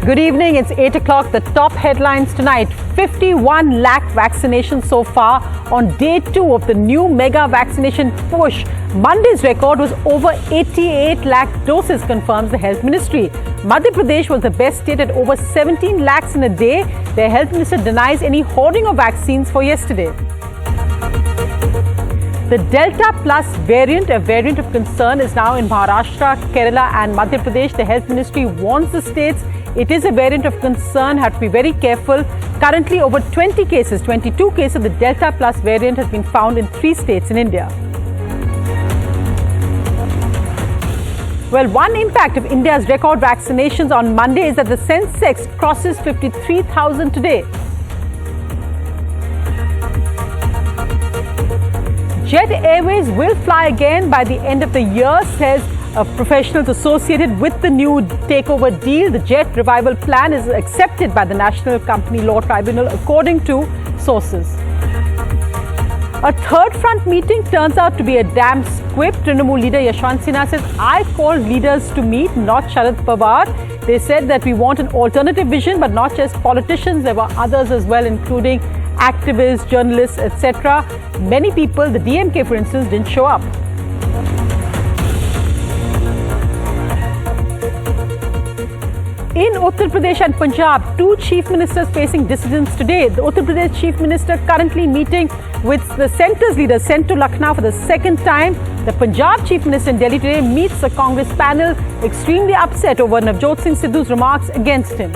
Good evening, it's 8 o'clock. The top headlines tonight. 51 lakh vaccinations so far on day 2 of the new mega vaccination push. Monday's record was over 88 lakh doses, confirms the Health Ministry. Madhya Pradesh was the best state at over 17 lakhs in a day. The Health Minister denies any hoarding of vaccines for yesterday. The Delta Plus variant, a variant of concern, is now in Maharashtra, Kerala and Madhya Pradesh. The Health Ministry warns the states it is a variant of concern, have to be very careful. Currently, over 22 cases of the Delta Plus variant has been found in 3 states in India. Well, one impact of India's record vaccinations on Monday is that the Sensex crosses 53,000 today. Jet Airways will fly again by the end of the year, says professionals associated with the new takeover deal. The jet revival plan is accepted by the National Company Law Tribunal, according to sources. A third front meeting turns out to be a damn squib. Trinamool leader Yashwant Sinha says, I called leaders to meet, not Sharad Pawar. They said that we want an alternative vision, but not just politicians. There were others as well, including activists, journalists, etc. Many people, the DMK for instance, didn't show up. In Uttar Pradesh and Punjab, 2 chief ministers facing dissidence today. The Uttar Pradesh chief minister currently meeting with the centre's leaders sent to Lakh for the second time. The Punjab chief minister in Delhi today meets a Congress panel extremely upset over Navjot Singh Sidhu's remarks against him.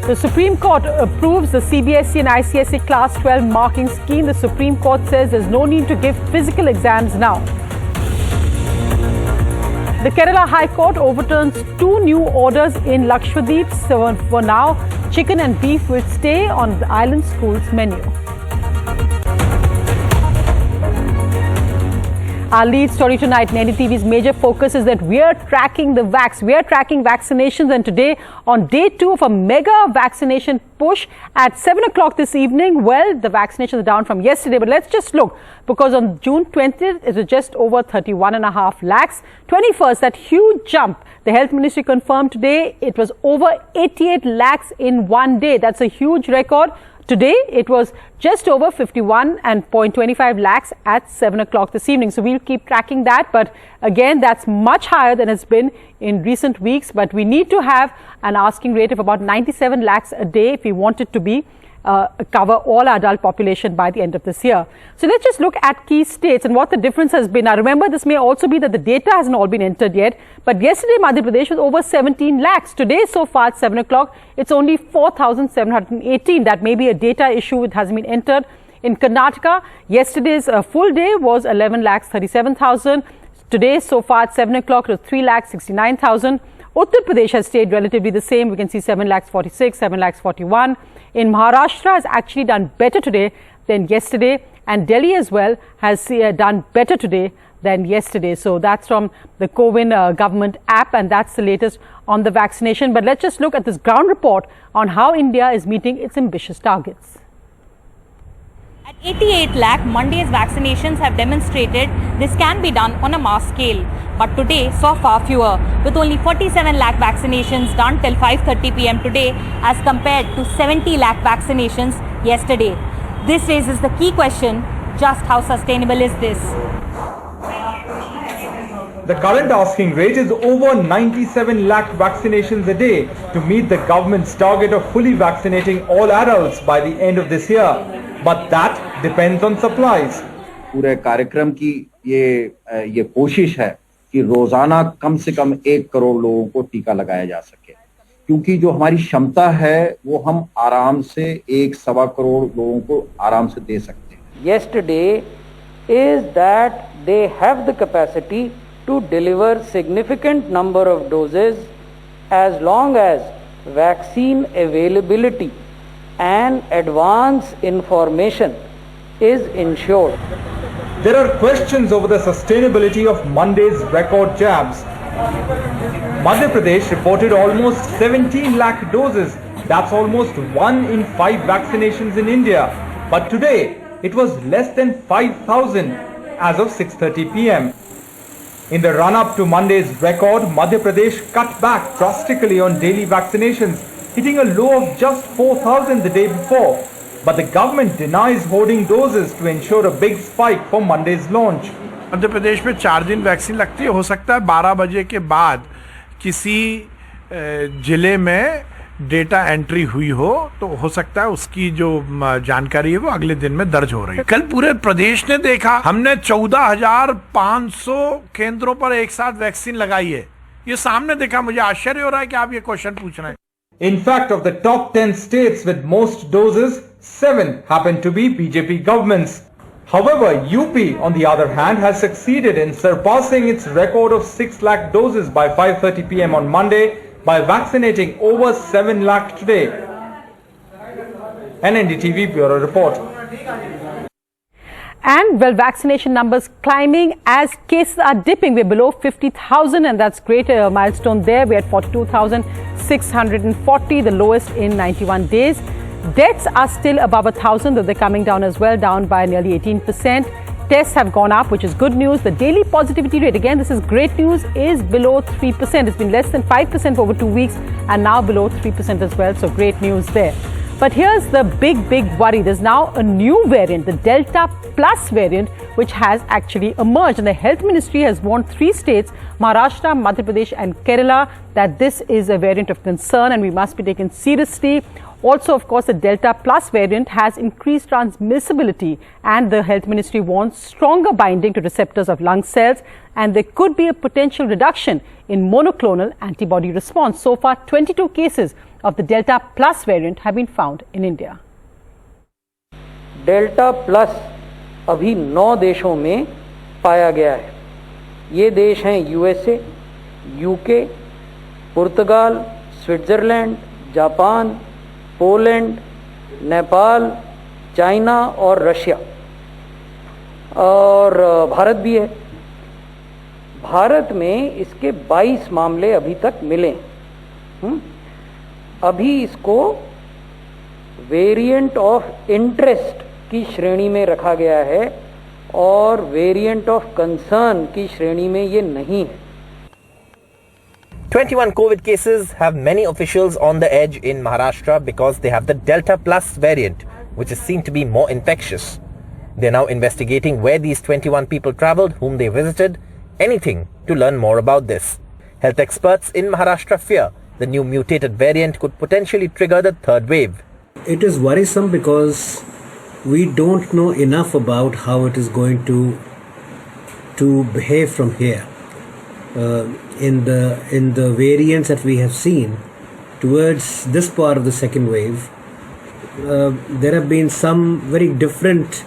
The Supreme Court approves the CBSE and ICSE Class 12 marking scheme. The Supreme Court says there's no need to give physical exams now. The Kerala High Court overturns 2 new orders in Lakshadweep. So for now, chicken and beef will stay on the island school's menu. Our lead story tonight in NDTV's major focus is that we are tracking vaccinations, and today on day 2 of a mega vaccination push at 7 o'clock this evening. Well, the vaccinations are down from yesterday, but let's just look, because on June 20th it was just over 31.5 lakhs. 21st, that huge jump, the Health Ministry confirmed today it was over 88 lakhs in one day. That's a huge record. Today, it was just over 51.25 lakhs at 7 o'clock this evening. So we'll keep tracking that. But again, that's much higher than it's been in recent weeks. But we need to have an asking rate of about 97 lakhs a day if we want it to be cover all our adult population by the end of this year. So let's just look at key states and what the difference has been. Now remember, this may also be that the data hasn't all been entered yet, but yesterday Madhya Pradesh was over 17 lakhs. Today, so far at 7 o'clock, it's only 4,718. That may be a data issue, it hasn't been entered. In Karnataka, yesterday's full day was 11 lakhs 37,000. Today, so far at 7 o'clock, it was 3 lakhs 69,000. Uttar Pradesh has stayed relatively the same. We can see 7 lakhs 46, 7 lakhs 41. In Maharashtra has actually done better today than yesterday, and Delhi as well has done better today than yesterday. So that's from the Covaxin government app, and that's the latest on the vaccination. But let's just look at this ground report on how India is meeting its ambitious targets. At 88 lakh, Monday's vaccinations have demonstrated this can be done on a mass scale. But today saw far fewer, with only 47 lakh vaccinations done till 5:30 p.m. today as compared to 70 lakh vaccinations yesterday. This raises the key question, just how sustainable is this? The current asking rate is over 97 lakh vaccinations a day to meet the government's target of fully vaccinating all adults by the end of this year. But that depends on supplies. पूरे कार्यक्रम की ये कोशिश है कि रोजाना कम से कम 1 करोड़ लोगों को टीका लगाया जा सके, क्योंकि जो हमारी क्षमता है वो हम आराम से 1.25 करोड़ लोगों को आराम से दे सकते हैं. Yesterday is that they have the capacity to deliver significant number of doses as long as vaccine availability and advance information is ensured. There are questions over the sustainability of Monday's record jabs. Madhya Pradesh reported almost 17 lakh doses. That's almost 1 in 5 vaccinations in India. But today, it was less than 5,000 as of 6:30 p.m. In the run-up to Monday's record, Madhya Pradesh cut back drastically on daily vaccinations, hitting a low of just 4,000 the day before. But the government denies hoarding doses to ensure a big spike for Monday's launch. Madhya Pradesh में 4 दिन vaccine लगती है. हो सकता है 12 बजे के बाद किसी जिले में डेटा एंट्री हुई हो, तो हो सकता है उसकी जो जानकारी है वो अगले दिन में दर्ज हो रही है. कल पूरे प्रदेश ने देखा, हमने 14,500 केंद्रों पर एक साथ वैक्सीन लगाई है. ये सामने देखा. मुझे आश्चर्य हो रहा है कि आप ये क्वेश्चन पूछ रहे हैं. In fact, of the top 10 states with most doses, 7 happen to be BJP governments. However, UP, on the other hand, has succeeded in surpassing its record of 6 lakh doses by 5:30 p.m. on Monday by vaccinating over 7 lakh today. An NDTV Bureau report. And well, vaccination numbers climbing as cases are dipping. We're below 50,000 and that's great, a milestone there. We're at 42,640, the lowest in 91 days. Deaths are still above 1,000, though they're coming down as well, down by nearly 18%. Tests have gone up, which is good news. The daily positivity rate, again, this is great news, is below 3%. It's been less than 5% for over 2 weeks and now below 3% as well. So great news there. But here's the big worry. There's now a new variant, the Delta Plus variant, which has actually emerged. And the Health Ministry has warned 3 states, Maharashtra, Madhya Pradesh and Kerala, that this is a variant of concern and we must be taken seriously. Also, of course, the Delta Plus variant has increased transmissibility and the Health Ministry warns stronger binding to receptors of lung cells and there could be a potential reduction in monoclonal antibody response. So far, 22 cases of the Delta Plus variant have been found in India. Delta plus अभी 9 देशों में पाया गया है. ये देश हैं USA, UK, Portugal, Switzerland, Japan, Poland, Nepal, China और रशिया, और भारत भी है. भारत में इसके 22 मामले अभी तक मिले. अभी इसको वेरिएंट ऑफ इंटरेस्ट की श्रेणी में रखा गया है और वेरिएंट ऑफ कंसर्न की श्रेणी में ये नहीं है. 21 COVID cases have many officials on the edge in Maharashtra because they have the Delta Plus variant, which is seen to be more infectious. They are now investigating where these 21 people traveled, whom they visited, anything to learn more about this. Health experts in Maharashtra fear the new mutated variant could potentially trigger the third wave. It is worrisome because we don't know enough about how it is going to behave from here. In the variants that we have seen towards this part of the second wave, there have been some very different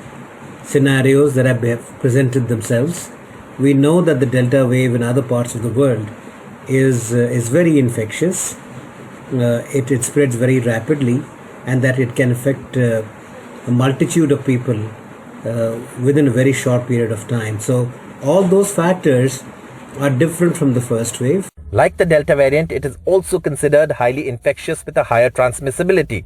scenarios that have presented themselves. We know that the Delta wave in other parts of the world is very infectious. It spreads very rapidly, and that it can affect a multitude of people within a very short period of time. So all those factors are different from the first wave. Like the Delta variant, it is also considered highly infectious with a higher transmissibility.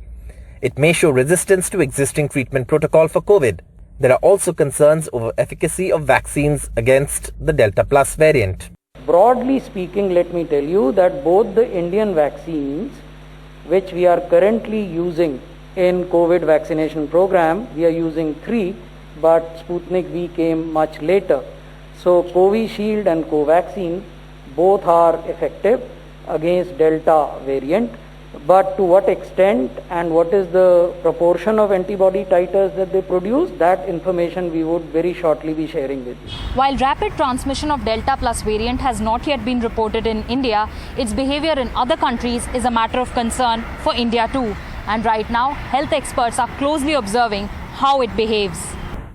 It may show resistance to existing treatment protocol for COVID. There are also concerns over efficacy of vaccines against the Delta Plus variant. Broadly speaking, let me tell you that both the Indian vaccines, which we are currently using in COVID vaccination program, we are using 3, but Sputnik V came much later. So Covishield and Covaxin both are effective against Delta variant, but to what extent and what is the proportion of antibody titers that they produce, that information we would very shortly be sharing with you. While rapid transmission of Delta Plus variant has not yet been reported in India, its behavior in other countries is a matter of concern for India too. And right now, health experts are closely observing how it behaves.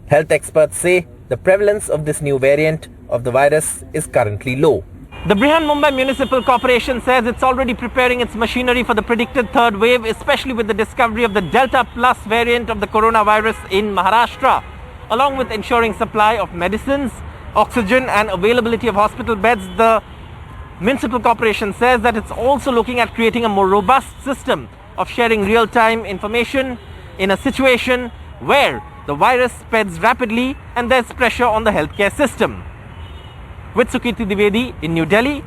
Health experts say the prevalence of this new variant of the virus is currently low. The Brihan Mumbai Municipal Corporation says it's already preparing its machinery for the predicted third wave, especially with the discovery of the Delta Plus variant of the coronavirus in Maharashtra. Along with ensuring supply of medicines, oxygen and availability of hospital beds, the Municipal Corporation says that it's also looking at creating a more robust system of sharing real-time information in a situation where the virus spreads rapidly and there's pressure on the healthcare system. With Sukirti Dwivedi in New Delhi.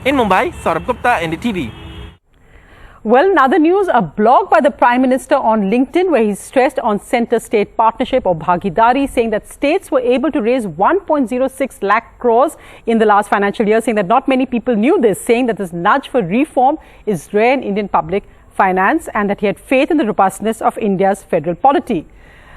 In Mumbai, Saurabh Gupta, NDTV. Well, in other news, a blog by the Prime Minister on LinkedIn where he stressed on centre-state partnership or bhagidari, saying that states were able to raise 1.06 lakh crores in the last financial year, saying that not many people knew this, saying that this nudge for reform is rare in Indian public finance and that he had faith in the robustness of India's federal polity.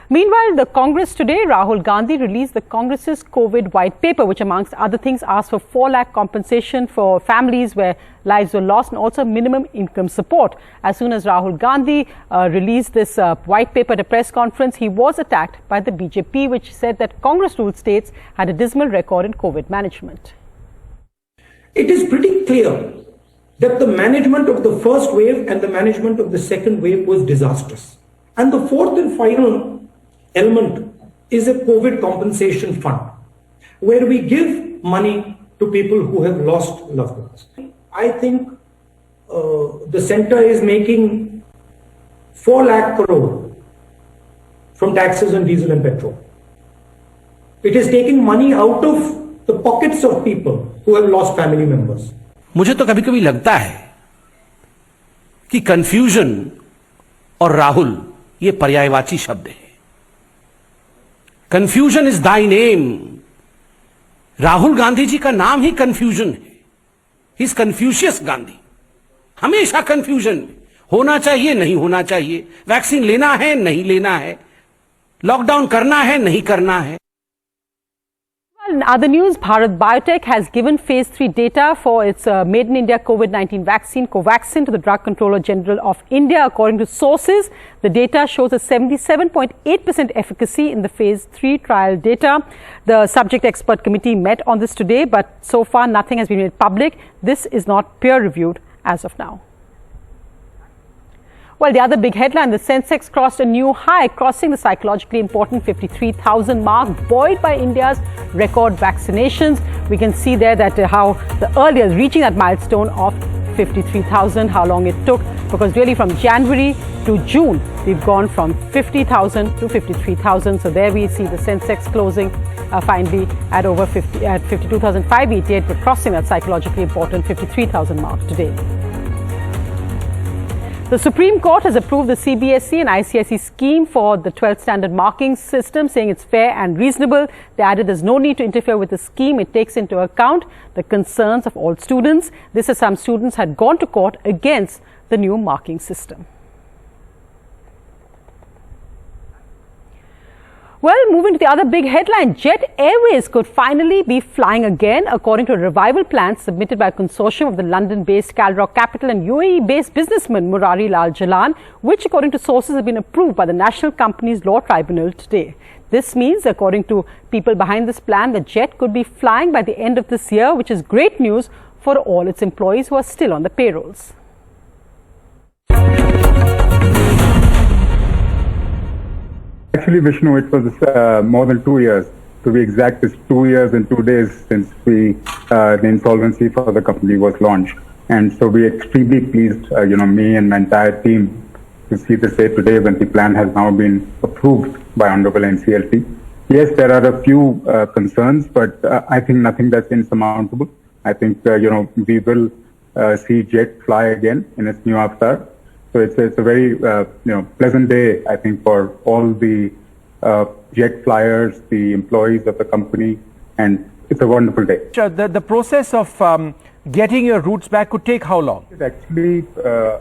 Meanwhile, the Congress today, Rahul Gandhi released the Congress's COVID white paper, which amongst other things asked for 4 lakh compensation for families where lives were lost and also minimum income support. As soon as Rahul Gandhi released this white paper at a press conference, he was attacked by the BJP, which said that Congress-ruled states had a dismal record in COVID management. It is pretty clear that the management of the first wave and the management of the second wave was disastrous. And the fourth and final element is a COVID compensation fund, where we give money to people who have lost loved ones. I think the centre is making 4 lakh crore from taxes on diesel and petrol. It is taking money out of the pockets of people who have lost family members. मुझे तो कभी कभी लगता है कि confusion और राहुल ये पर्यायवाची शब्द है. Confusion is thy name. Rahul Gandhi ji का नाम ही कंफ्यूजन है. ही इज कंफ्यूशियस गांधी. हमेशा कंफ्यूजन होना चाहिए, नहीं होना चाहिए, वैक्सीन लेना है, नहीं लेना है, लॉकडाउन करना है, नहीं करना है. In other news, Bharat Biotech has given phase 3 data for its made in India COVID-19 vaccine, Covaxin, to the Drug Controller General of India. According to sources, the data shows a 77.8% efficacy in the phase 3 trial data. The subject expert committee met on this today, but so far nothing has been made public. This is not peer reviewed as of now. Well, the other big headline, the Sensex crossed a new high, crossing the psychologically important 53,000 mark, buoyed by India's record vaccinations. We can see there that how the earlier reaching that milestone of 53,000, how long it took, because really from January to June, we've gone from 50,000 to 53,000. So there we see the Sensex closing finally at over 52,588, but crossing that psychologically important 53,000 mark today. The Supreme Court has approved the CBSE and ICSE scheme for the 12th standard marking system, saying it's fair and reasonable. They added there's no need to interfere with the scheme. It takes into account the concerns of all students. This as some students had gone to court against the new marking system. Well, moving to the other big headline, Jet Airways could finally be flying again, according to a revival plan submitted by a consortium of the London-based Calrock Capital and UAE-based businessman Murari Lal Jalan, which, according to sources, have been approved by the National Companies Law Tribunal today. This means, according to people behind this plan, the jet could be flying by the end of this year, which is great news for all its employees who are still on the payrolls. Actually, Vishnu, it was more than 2 years. To be exact, it's 2 years and 2 days since the insolvency for the company was launched. And so we're extremely pleased, me and my entire team, to see this day today when the plan has now been approved by Honorable NCLT. Yes, there are a few concerns, but I think nothing that's insurmountable. I think, we will see Jet fly again in its new avatar. So it's a very pleasant day, I think, for all the jet flyers, the employees of the company, and it's a wonderful day. The process of getting your routes back could take how long? It actually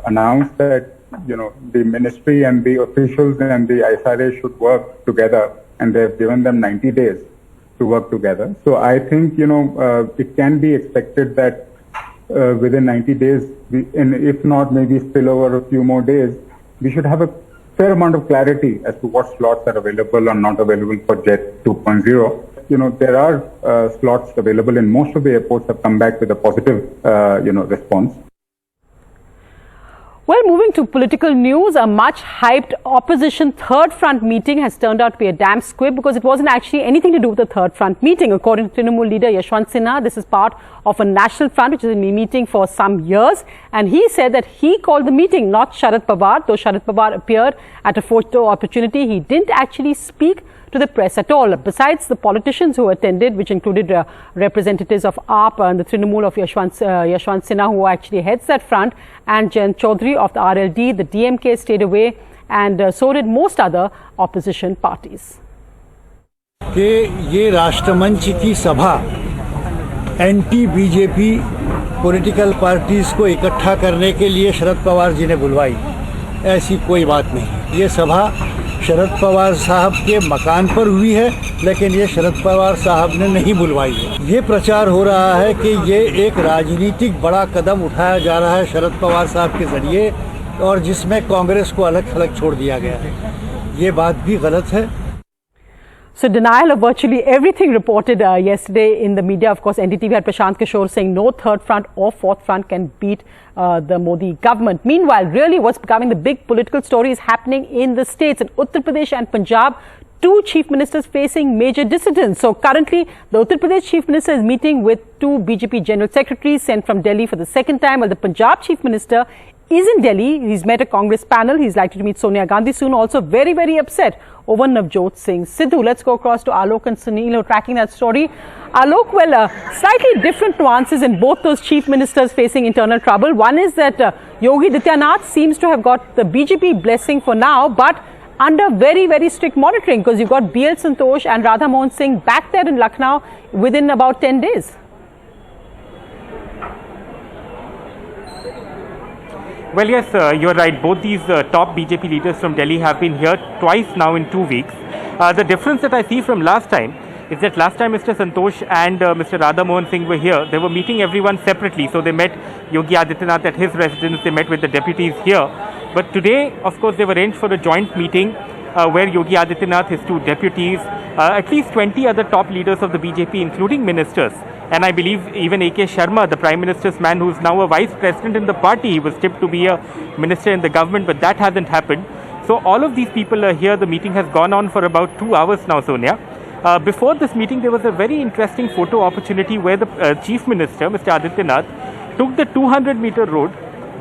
announced that the ministry and the officials and the ISRA should work together, and they've given them 90 days to work together. So I think it can be expected that within 90 days, and if not, maybe spill over a few more days, we should have a fair amount of clarity as to what slots are available or not available for Jet 2.0. There are slots available, and most of the airports have come back with a positive, response. Well, moving to political news, a much-hyped opposition third front meeting has turned out to be a damn squib because it wasn't actually anything to do with the third front meeting. According to Trinamool leader Yashwant Sinha, this is part of a national front which has been meeting for some years. And he said that he called the meeting, not Sharad Pawar. Though Sharad Pawar appeared at a photo opportunity, he didn't actually speak to the press at all. Besides the politicians who attended, which included representatives of AAP and the Trinamool of Yashwant Sinha, who actually heads that front, and Jan Chaudhary of the RLD, the DMK stayed away, and so did most other opposition parties. कि ये राष्ट्रमंच की सभा anti BJP political parties को इकट्ठा करने के लिए शरद पवार जी ने बुलवाई, ऐसी कोई बात नहीं। ये सभा शरद पवार साहब के मकान पर हुई है, लेकिन ये शरद पवार साहब ने नहीं बुलवाई है। ये प्रचार हो रहा है कि ये एक राजनीतिक बड़ा कदम उठाया जा रहा है शरद पवार साहब के जरिए, और जिसमें कांग्रेस को अलग थलग छोड़ दिया गया है। ये बात भी गलत है। So denial of virtually everything reported yesterday in the media. Of course, NDTV had Prashant Kishore saying no third front or fourth front can beat the Modi government. Meanwhile, really what's becoming the big political story is happening in the states. In Uttar Pradesh and Punjab, two chief ministers facing major dissidents. So currently, the Uttar Pradesh chief minister is meeting with two BJP general secretaries sent from Delhi for the second time, while the Punjab chief minister is in Delhi. He's met a Congress panel. He's likely to meet Sonia Gandhi soon. Also very, very upset over Navjot Singh Sidhu. Let's go across to Alok and Sunil tracking that story. Alok, well, slightly different nuances in both those chief ministers facing internal trouble. One is that Yogi Adityanath seems to have got the BJP blessing for now, but under very, very strict monitoring, because you've got BL Santosh and Radha Mohan Singh back there in Lucknow within about 10 days. Well, yes, you're right. Both these top BJP leaders from Delhi have been here twice now in 2 weeks. The difference that I see from last time is that last time Mr. Santosh and Mr. Radha Mohan Singh were here. They were meeting everyone separately. So they met Yogi Adityanath at his residence. They met with the deputies here. But today, of course, they've arranged for a joint meeting where Yogi Adityanath, his two deputies, at least 20 other top leaders of the BJP, including ministers. And I believe even A.K. Sharma, the Prime Minister's man, who's now a Vice President in the party, he was tipped to be a minister in the government, but that hasn't happened. So all of these people are here. The meeting has gone on for about 2 hours now, Sonia. Before this meeting, there was a very interesting photo opportunity where the Chief Minister, Mr. Adityanath, took the 200-meter road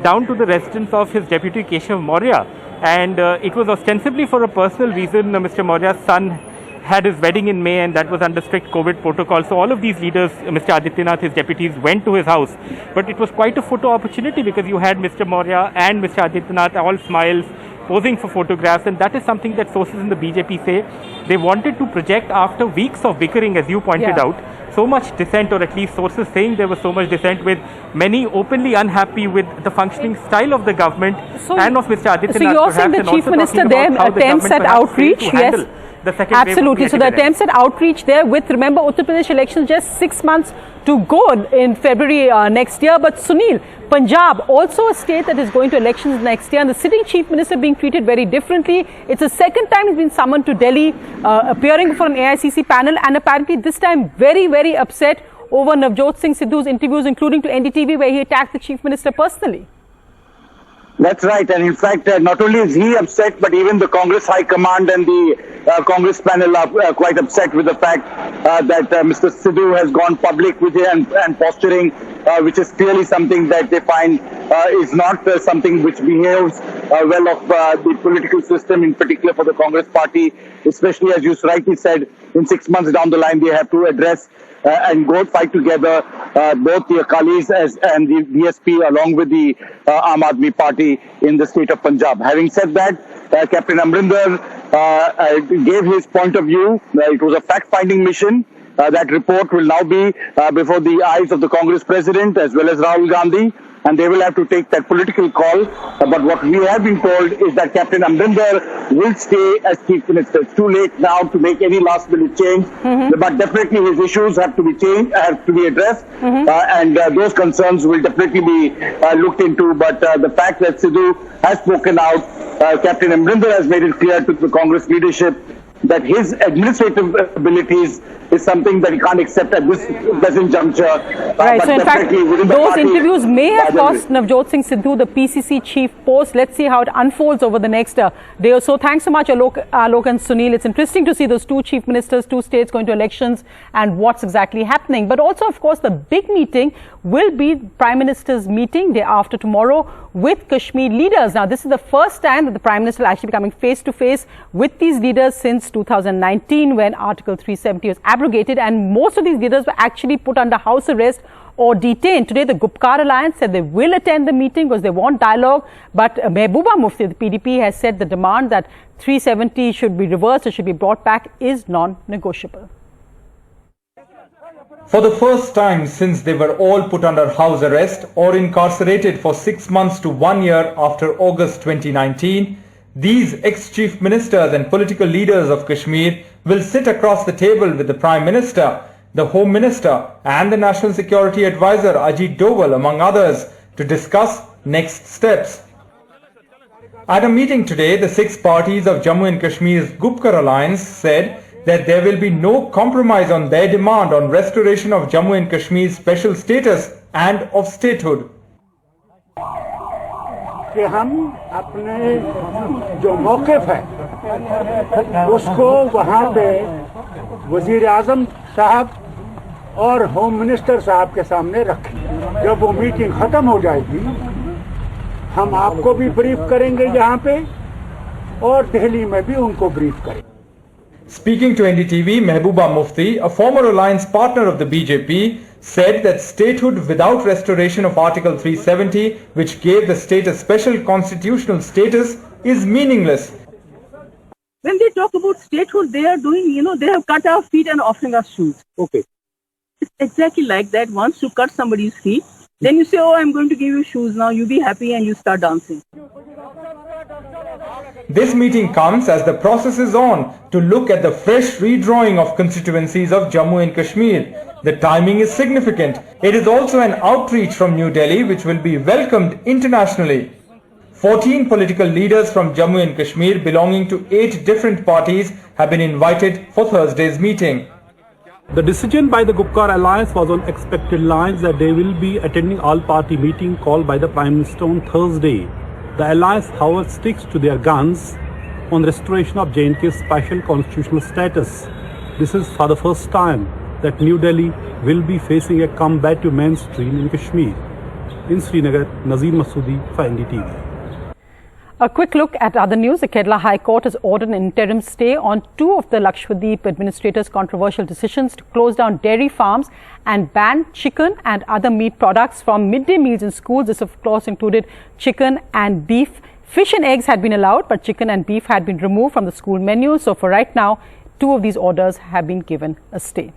down to the residence of his deputy Keshav Maurya. And it was ostensibly for a personal reason. Mr. Maurya's son had his wedding in May, and that was under strict COVID protocol. So all of these leaders, Mr. Adityanath, his deputies, went to his house. But it was quite a photo opportunity because you had Mr. Maurya and Mr. Adityanath all smiles, posing for photographs, and that is something that sources in the BJP say they wanted to project after weeks of bickering, as you pointed out. So much dissent, or at least sources saying there was so much dissent, with many openly unhappy with the functioning style of the government and of Mr. Adityanath. So you're saying the Chief Minister there attempts at outreach, yes? Absolutely. So the attempts at outreach there with, remember, Uttar Pradesh elections just 6 months to go in February next year. But Sunil, Punjab, also a state that is going to elections next year, and the sitting Chief Minister being treated very differently. It's the second time he's been summoned to Delhi, appearing before an AICC panel, and apparently this time very, very upset over Navjot Singh Sidhu's interviews, including to NDTV, where he attacked the Chief Minister personally. That's right, and in fact, not only is he upset, but even the Congress High Command and the Congress panel are quite upset with the fact that Mr. Sidhu has gone public with it and posturing, which is clearly something that they find is not something which behaves well of the political system, in particular for the Congress party, especially as you rightly said, in 6 months down the line, they have to address and go fight together, both the Akalis and the BSP, along with the Aam Aadmi Party in the state of Punjab. Having said that, Captain Amrinder gave his point of view. It was a fact-finding mission. That report will now be before the eyes of the Congress President as well as Rahul Gandhi, and they will have to take that political call. But what we have been told is that Captain Amrinder will stay as Chief Minister. It's too late now to make any last-minute change, but definitely his issues have to be changed, have to be addressed, and those concerns will definitely be looked into. But the fact that Sidhu has spoken out, Captain Amrinder has made it clear to the Congress leadership that his administrative abilities is something that he can't accept at this present juncture. Right, so in fact, those interviews may have cost Navjot Singh Sidhu the PCC chief post. Let's see how it unfolds over the next day or so. Thanks so much, Alok and Sunil. It's interesting to see those two chief ministers, two states going to elections and what's exactly happening. But also, of course, the big meeting will be Prime Minister's meeting day after tomorrow with Kashmir leaders. Now, this is the first time that the Prime Minister will actually be coming face to face with these leaders since 2019, when Article 370 was abrogated, and most of these leaders were actually put under house arrest or detained. Today, the Gupkar Alliance said they will attend the meeting because they want dialogue, but Mehbooba Mufti of the PDP has said the demand that 370 should be reversed or should be brought back is non-negotiable. For the first time since they were all put under house arrest or incarcerated for 6 months to 1 year after August 2019, these ex-chief ministers and political leaders of Kashmir will sit across the table with the Prime Minister, the Home Minister and the National Security Advisor Ajit Doval, among others, to discuss next steps. At a meeting today, the 6 parties of Jammu and Kashmir's Gupkar Alliance said that there will be no compromise on their demand on restoration of Jammu and Kashmir's special status and of statehood. कि हम अपने जो मौक़िफ़ है उसको वहाँ पे वज़ीर आज़म साहब और होम मिनिस्टर साहब के सामने रखें। जब वो मीटिंग ख़त्म हो जाएगी हम आपको भी ब्रीफ करेंगे यहाँ पे और दिल्ली में भी उनको ब्रीफ करेंगे। Speaking to NDTV, Mehbooba Mufti, a former alliance partner of the BJP, said that statehood without restoration of Article 370, which gave the state a special constitutional status, is meaningless. When they talk about statehood, they are doing, they have cut our feet and offering us shoes. Okay. It's exactly like that. Once you cut somebody's feet, then you say, oh, I'm going to give you shoes now, you be happy, and you start dancing. This meeting comes as the process is on to look at the fresh redrawing of constituencies of Jammu and Kashmir. The timing is significant. It is also an outreach from New Delhi which will be welcomed internationally. 14 political leaders from Jammu and Kashmir belonging to 8 different parties have been invited for Thursday's meeting. The decision by the Gupkar Alliance was on expected lines that they will be attending all-party meeting called by the Prime Minister on Thursday. The alliance, however, sticks to their guns on restoration of J&K's special constitutional status. This is for the first time that New Delhi will be facing a combative mainstream in Kashmir. In Srinagar, Nazir Masoodi for NDTV. A quick look at other news. The Kerala High Court has ordered an interim stay on 2 of the Lakshadweep administrators' controversial decisions to close down dairy farms and ban chicken and other meat products from midday meals in schools. This, of course, included chicken and beef. Fish and eggs had been allowed, but chicken and beef had been removed from the school menu. So for right now, 2 of these orders have been given a stay.